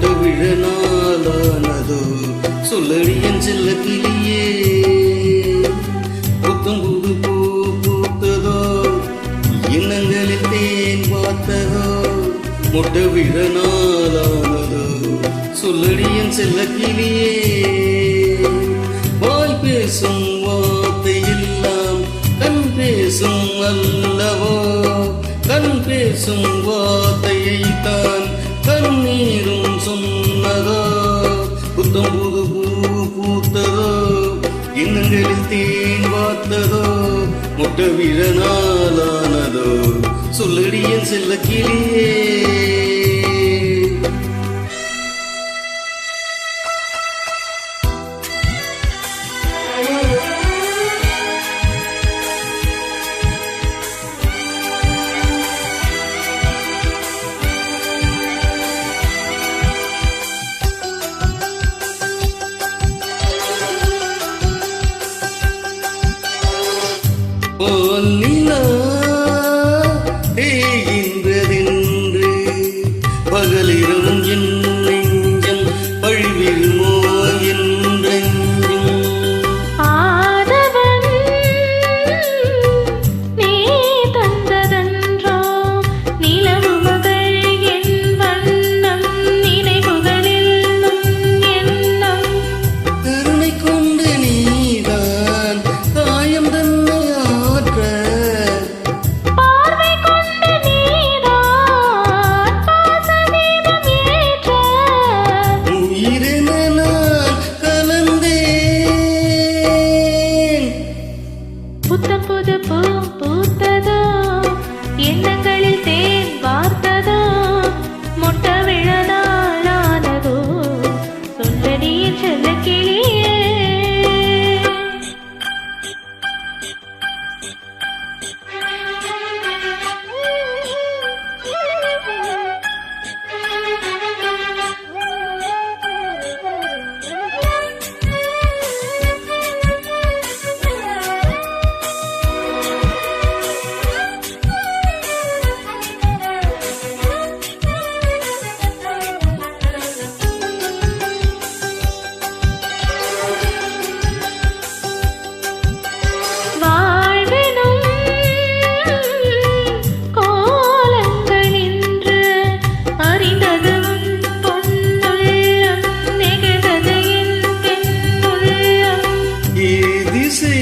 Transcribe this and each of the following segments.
முட்டை விழ நாளானதோ சொல்லடியன் செல்ல கிளியே புத்தம் புது பூ பூத்ததோ எண்ணங்களில் தேன் பார்த்ததோ முட்டை விழ நாளானதோ சொல்லடியன் செல்ல கிளியே வாய் பேசும் வார்த்தை எல்லாம் கண் பேசும் அல்லவோ கண் பேசும் வார்த்தையை தான் கண்ணீரும் சொன்னதோ புத்தம் புது பூ பூத்ததோ எண்ணங்களில் தேன் பார்த்ததோ முட்டை விழ நாளானதோ சொல்லடியன் செல்ல கிளியே பொன்னிலா தேகின்றதென்று பகலிரும் என் நெஞ்சம் பழிவிருமோ என்றெஞ்சும் ஆதவன் நீ தந்ததன்றோ நிலவு மகள் என் வண்ணம் நினைவுகளில் எண்ணம் கருணை கொண்டு நீதான் காயம் தன்னை பார்வை கொண்ட நீதான் பாசதீபம் ஏற்ற உயிரென நான் கலந்தேன் புத்தம் புது பூ பூத்ததோ எண்ணங்களில் தேன் வார்த்ததோ முட்டை விழ நாளானதோ சொல்லடியின் செல்ல கிளியே வாழ்வெனும் கோலங்களின்று அறிந்தது பொன்னுள்ளம் நெகிழ்ந்தது என் பெண்ணுள்ளம் ஏதிசை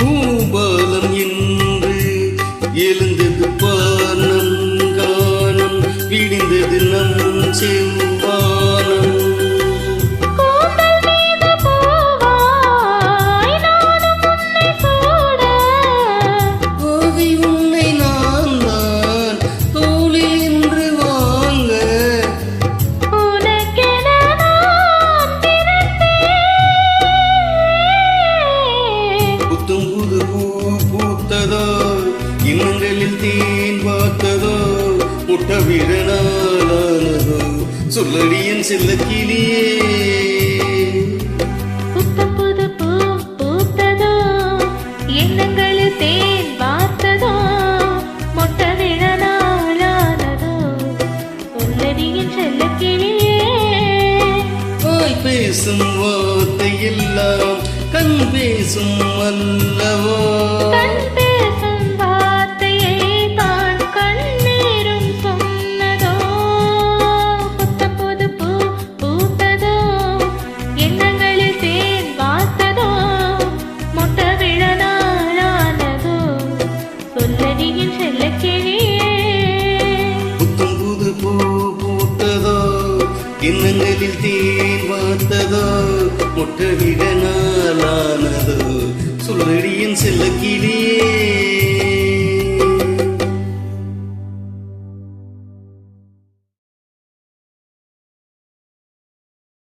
பூபாலம் என்று எழுந்தது பானம் கானம் விடிந்தது நம் செவ்வானம் கூந்தல் மீது பூவாய் நானும் உன்னை சூட கோவி உன்னை நான் தான் தோளில் என்று வாங்க உனக்கென நான் பிறந்தேன் புத்தும் புது பூ பூத்ததோ எண்ணங்களில் தேன் பார்த்ததோ முட்டை விழ நாளானதோ சொல்லடியன் செல்ல கிளியே புத்தம் புது பூ பூத்ததோ எண்ணங்களில் தேன் வார்த்ததோ முட்டை விழ நாளானதோ சொல்லடியின் செல்ல கிளியே வாய் பேசும் வார்த்தை எல்லாம் கண் பேசும் அல்லவோ கண் பேசும் வார்த்தையை தான் கண்ணீரும் சொன்னதோ புத்தம் புது பூ பூத்ததோ எண்ணங்களில் தேன் வார்த்ததோ முட்டை விழ நாளானதோ சொல்லடியின் செல்ல கிளியே புத்தம் புது பூ பூத்ததோ எண்ணங்களில் தேன் வார்த்ததோ முட்டை விழ நாளானதோ சொல்லடியன் செல்ல கிளியே